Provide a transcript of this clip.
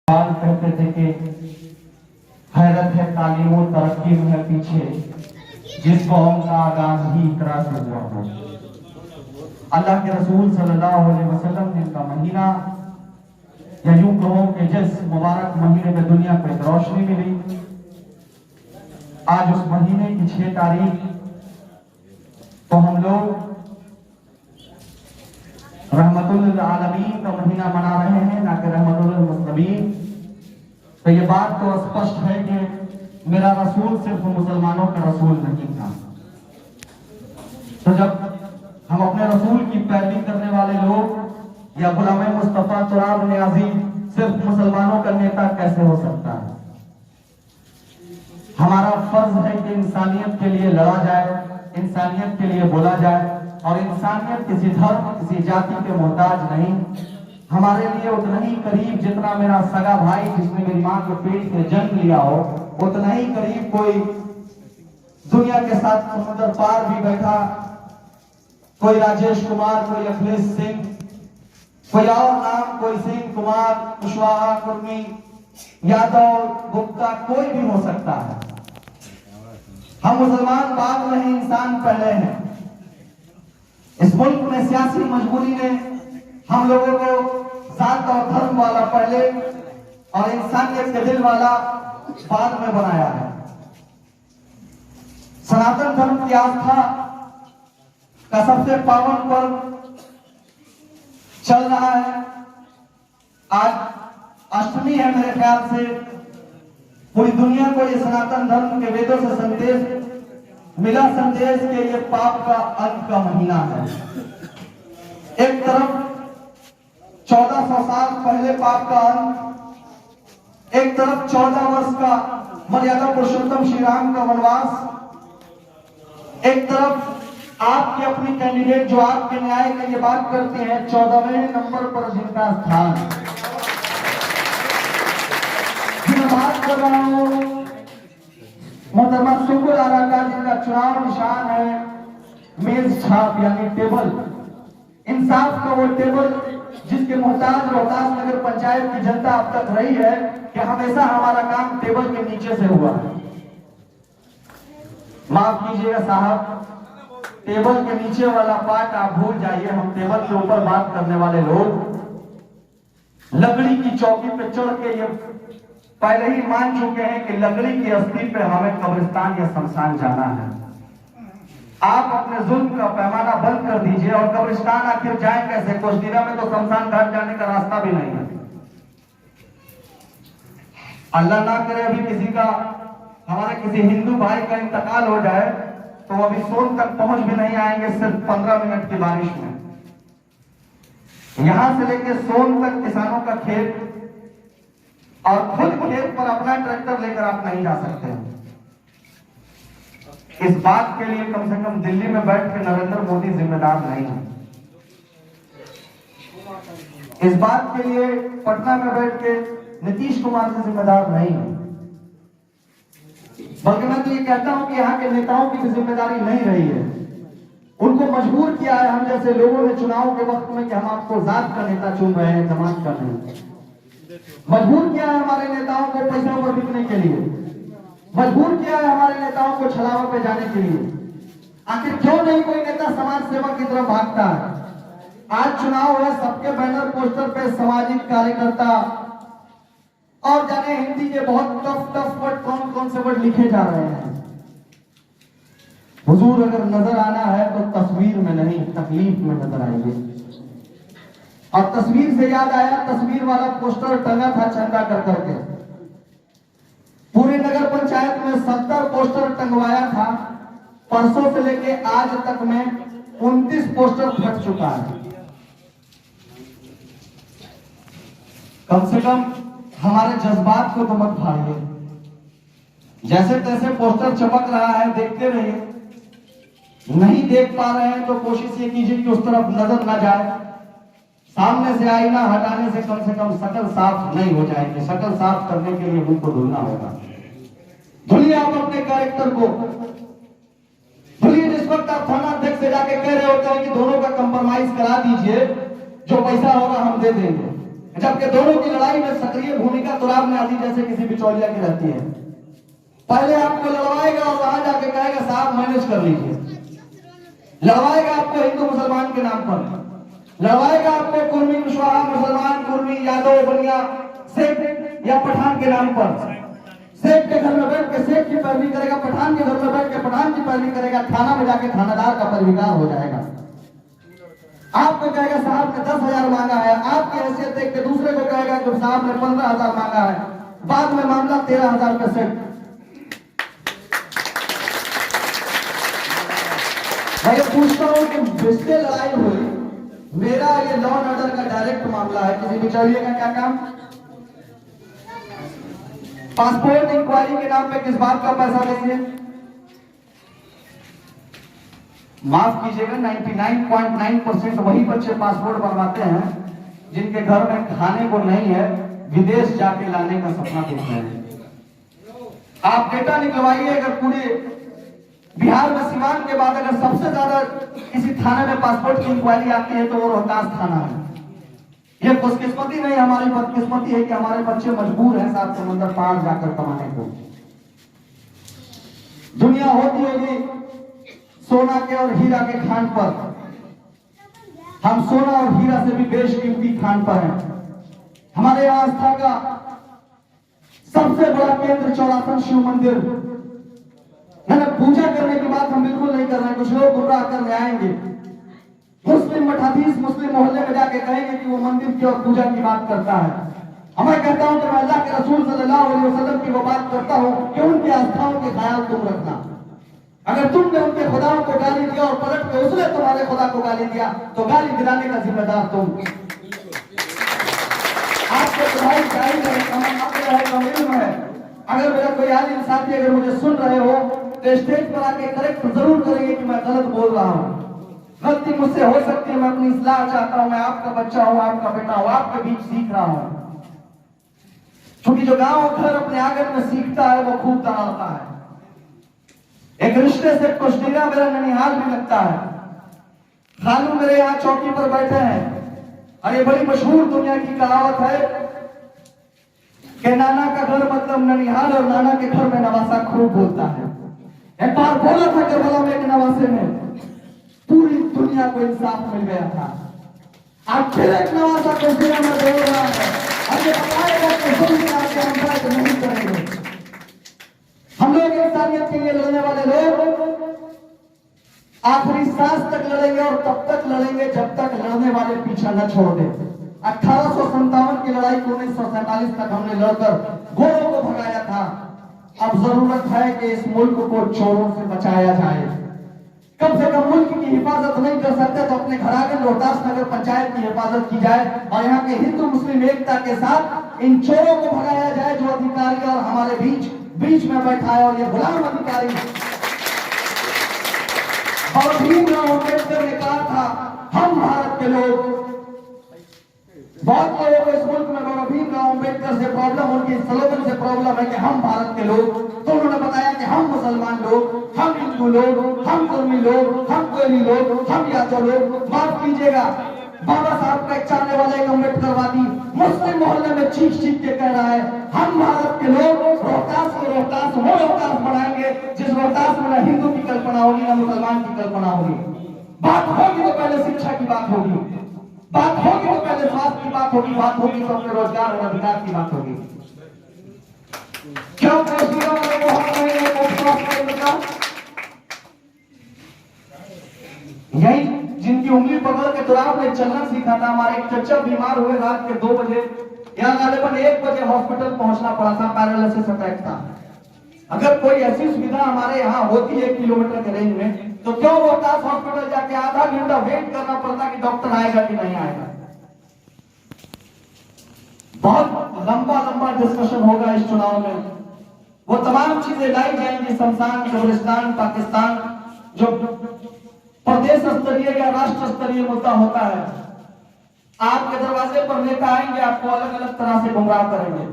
कहते थे कि हैरत है तालीम और तरक्की में है पीछे जिस कौम का आगाज ही इकरा से हुआ हो। अल्लाह के रसूल सल्लल्लाहु अलैहि वसल्लम ने इनका महीना या यूं कहो कि जिस मुबारक महीने में दुनिया को एक रोशनी मिली, आज उस महीने की 6 तारीख तो हम लोग रहमतुल आलमीन का महीना मना रहे हैं, ना कि रहमतुल मुस्लिमीन। तो ये बात तो स्पष्ट है कि मेरा रसूल सिर्फ मुसलमानों का रसूल नहीं था। तो जब हम अपने रसूल की पैरवी करने वाले लोग या गुलाम मुस्तफा तुराब नियाजी सिर्फ मुसलमानों का नेता कैसे हो सकता है? हमारा फर्ज है कि इंसानियत के लिए लड़ा जाए, इंसानियत के लिए बोला जाए, और इंसानियत किसी धर्म किसी जाति के मोहताज नहीं। हमारे लिए उतना ही करीब जितना मेरा सगा भाई जिसने मेरी मां के पेट से जन्म लिया हो, उतना ही करीब कोई दुनिया के साथ समुद्र पार भी बैठा, कोई राजेश कुमार, कोई अखिलेश सिंह, कोई और नाम, कोई सिंह, कुमार, कुशवाहा, कुर्मी, यादव, गुप्ता, कोई भी हो सकता है। हम मुसलमान बाद में हैं, इंसान पहले हैं। इस मुल्क में सियासी मजबूरी ने हम लोगों को जात और धर्म वाला पहले और इंसानियत के दिल वाला बाद में बनाया है। सनातन धर्म की आस्था का सबसे पावन पर्व चल रहा है। आज अष्टमी है, मेरे ख्याल से पूरी दुनिया को ये सनातन धर्म के वेदों से संदेश मिला, संदेश के ये पाप का अंत का महीना है। एक तरफ 1400 साल पहले पाप का अंत, एक तरफ 14 वर्ष का मर्यादा पुरुषोत्तम श्री राम का वनवास, एक तरफ आपकी अपनी कैंडिडेट जो आपके न्याय के लिए बात करती है 14वें नंबर पर जिनका स्थान। मैं बात कर रहा हूं मोहतरमा सुकुल आरा का, जिनका चुनाव निशान है मेज छाप यानी टेबल, इंसाफ का वो टेबल जिसके मोहताज रोहतास नगर पंचायत की जनता अब तक रही है कि हमेशा हमारा काम टेबल के नीचे से हुआ है। माफ कीजिएगा साहब, टेबल के नीचे वाला पार्ट आप भूल जाइए। हम टेबल के ऊपर बात करने वाले लोग लकड़ी की चौकी पे चढ़ के ये पहले ही मान चुके हैं कि लकड़ी की अस्थि पे हमें कब्रिस्तान या शमशान जाना है। आप अपने जुल्म का पैमाना बंद कर दीजिए, और कब्रिस्तान आखिर जाए कैसे? कोस्टिरा में तो शमशान घाट जाने का रास्ता भी नहीं है। अल्लाह ना करे अभी किसी का, हमारे किसी हिंदू भाई का इंतकाल हो जाए तो अभी सोन तक पहुंच भी नहीं आएंगे, सिर्फ 15 मिनट की बारिश में। यहां से लेकर सोन तक किसानों का खेत, और खुद खेत पर अपना ट्रैक्टर लेकर आप नहीं जा सकते हैं। इस बात के लिए कम से कम दिल्ली में बैठ के नरेंद्र मोदी जिम्मेदार नहीं है। इस बात के लिए पटना में बैठ के नीतीश कुमार जी जिम्मेदार नहीं है। बल्कि मैं तो ये कहता हूं कि यहाँ के नेताओं की भी जिम्मेदारी नहीं रही है। उनको मजबूर किया है हम जैसे लोगों ने चुनाव के वक्त में कि हम आपको जात का नेता चुन रहे हैं, जमात का नहीं। मजबूर किया है हमारे नेताओं को पैसा पर बिकने के लिए, मजबूर किया है हमारे नेताओं को छलावा पे जाने के लिए। आखिर क्यों नहीं कोई नेता समाज सेवा की तरफ भागता है? आज चुनाव है, सबके बैनर पोस्टर पे सामाजिक कार्यकर्ता और जाने हिंदी के बहुत टफ वर्ड कौन कौन से वर्ड लिखे जा रहे हैं। हुजूर अगर नजर आना है तो तस्वीर में नहीं तकलीफ में नजर आएंगे। और तस्वीर से याद आया, तस्वीर वाला पोस्टर टंगा था चंदा कर करके। पूरे नगर पंचायत में 70 पोस्टर टंगवाया था। परसों से लेके आज तक में 29 पोस्टर फट चुका है। कम से कम हमारे जज्बात को तो मत भाड़िए। जैसे तैसे पोस्टर चमक रहा है, देखते रहिए। नहीं देख पा रहे हैं तो कोशिश ये कीजिए कि उस तरफ नजर ना जाए। सामने से आईना हटाने से कम शक्ल साफ नहीं हो जाएगी। शक्ल साफ करने के लिए मुंह को धुलना होगा। धुलिए आप अपने कैरेक्टर को, धुलिए। जिस वक्त आप थाना अध्यक्ष से जाके कह रहे होते हैं कि दोनों का कंप्रोमाइज करा दीजिए, जो पैसा होगा हम दे देंगे, जबकि दोनों की लड़ाई में सक्रिय भूमिका तुराब न्याजी जैसे किसी बिचौलिया की रहती है। पहले आपको लड़वाएगा और वहां जाके कहेगा साहब मैनेज कर लीजिए। लड़वाएगा आपको हिंदू मुसलमान के नाम पर, लड़वाएगा आपको कुर्मी कुशवाहा, मुसलमान कुर्मी, यादव, बनिया, सिख या पठान के नाम पर। शेख के घर में बैठ के शेख की पैरवी करेगा, पठान के घर में बैठ के पठान की पैरवी करेगा, थाना में जाके थानादार का पैरवीकार हो जाएगा। आपको कहेगा साहब ने 10,000 मांगा है, आपकी हैसियत देख के दूसरे को कहेगा कि साहब ने 15,000 मांगा है, बाद में मामला 13,000 पे सेट। मैं ये पूछता हूं कि जिससे लड़ाई हुई, मेरा ये लॉ एंड ऑर्डर का डायरेक्ट मामला है, किसी बिचौलिए का क्या काम? पासपोर्ट इंक्वायरी के नाम पे किस बात का पैसा देंगे? माफ कीजिएगा, 99.9% वही बच्चे पासपोर्ट बनवाते हैं जिनके घर में खाने को नहीं है, विदेश जाके लाने का सपना देखते हैं। आप डेटा निकलवाइए, अगर पूरे बिहार में सिवान के बाद अगर सबसे ज्यादा किसी थाने में पासपोर्ट की इंक्वायरी आती है तो वो रोहतास थाना है। ये खुशकिस्मती नहीं, हमारी बदकिस्मती है कि हमारे बच्चे मजबूर हैं सात समंदर पार जाकर कमाने को। दुनिया होती होगी सोना के और हीरा के खान पर, हम सोना और हीरा से भी बेशकीमती खान पर हैं। हमारे यहाँ आस्था का सबसे बड़ा केंद्र चौरासन शिव मंदिर, पूजा करने की बात हम बिल्कुल नहीं कर रहे हैं, कुछ लोग गुमराह करने आएंगे। मुस्लिम मठाधीश मुस्लिम मोहल्ले में जाके कहेंगे कि वो मंदिर की और पूजा की बात करता है। मैं कहता हूं कि मैं अल्लाह के रसूल सल्लल्लाहु अलैहि वसल्लम की वो बात करता हूं कि उनकी आस्थाओं के ख्याल तुम रखना। अगर तुमने उनके खुदाओं को गाली दिया और पलट के उसने तुम्हारे खुदा को गाली दिया तो गाली दिलाने का जिम्मेदार तुम। आपके पढ़ाई जारी है। अगर मेरा कोई आलिम साथी अगर मुझे सुन रहे हो तो स्टेज पर आके करेक्ट जरूर करेंगे कि मैं गलत बोल रहा हूं। गलती मुझसे हो सकती है, मैं अपनी इस्लाह चाहता हूं, मैं आपका बच्चा हूं, आपका बेटा हूं, आपके बीच सीख रहा हूं। क्योंकि जो गांव घर अपने आंगन में सीखता है वो खूब दहाड़ता है। एक रिश्ते से कुशडीरा मेरा ननिहाल भी लगता है। खालू मेरे यहाँ चौकी पर बैठे हैं और ये बड़ी मशहूर दुनिया की कहावत है कि नाना का घर मतलब ननिहाल और नाना के घर में नवासा खूब बोलता है। एक बार बोला था करबला में एक नवासे में पूरी दुनिया को इंसाफ मिल गया था। आज फिर एक नवासा कुशडीरा में बोल रहा है, अरे बताएगा कि हम नहीं करेंगे। हम लोग इंसानियत के लिए लड़ने वाले लोग आखिरी सांस तक लड़ेंगे और तब तक लड़ेंगे जब तक लड़ने वाले पीछा न छोड़ दे। 1857 की लड़ाई को 1947 तक हमने लड़कर गोरों को भगाया था। अब जरूरत है कि इस मुल्क को चोरों से बचाया जाए। कम से कम मुल्क की हिफाजत नहीं कर सकते तो अपने घर आंगन रोहतास नगर पंचायत की हिफाजत की जाए और यहाँ के हिंदू मुस्लिम एकता के साथ इन चोरों को भगाया जाए जो अधिकारी और हमारे बीच में बैठा है। और ये गुलाम अधिकारी और भीमराव अम्बेडकर ने कहा था हम भारत के लोग, बहुत लोगों को इस मुल्क में बाबा भीमराव अम्बेडकर से प्रॉब्लम, उनकी स्लोगन से प्रॉब्लम है कि हम भारत के लोग। तो उन्होंने बताया कि हम मुसलमान लोग, हम हिंदू लोग, हम कुर्मी लोग, हम कोयली लोग, हम यादव लोग। माफ कीजिएगा, बाबा साहब का एक चाहने वाला एक अम्बेडकरवादी मुस्लिम मोहल्ले में चीख के कह रहा है हम भारत के लोग रोहतास को रोहतास वो रोहतास बनाएंगे जिस रोहतास में न हिंदू की कल्पना होगी न मुसलमान की कल्पना होगी। बात होगी तो पहले शिक्षा की बात होगी, बात होगी तो पहले स्वास्थ्य की बात होगी, बात होगी तो अपने रोजगार और अधिकार की बात होगी। क्यों यही जिनकी उंगली पकड़ के तुराब ने चलना सीखा था। हमारे एक चचा बीमार हुए रात के 2 बजे, यहाँ गालिबन 1 बजे हॉस्पिटल पहुंचना पड़ा था, पैरालिसिस अटैक था। अगर कोई ऐसी सुविधा हमारे यहाँ होती है 1 किलोमीटर के रेंज में तो क्यों रोहतास हॉस्पिटल जाके आधा घंटा वेट करना पड़ता कि डॉक्टर आएगा कि नहीं आएगा। बहुत लंबा डिस्कशन होगा इस चुनाव में। वो तमाम चीजें लाई जाएंगी, शमशान, कब्रिस्तान, पाकिस्तान, जो प्रदेश स्तरीय या राष्ट्र स्तरीय मुद्दा होता है। आपके दरवाजे पर नेता आएंगे, आपको अलग अलग तरह से गुमराह करेंगे।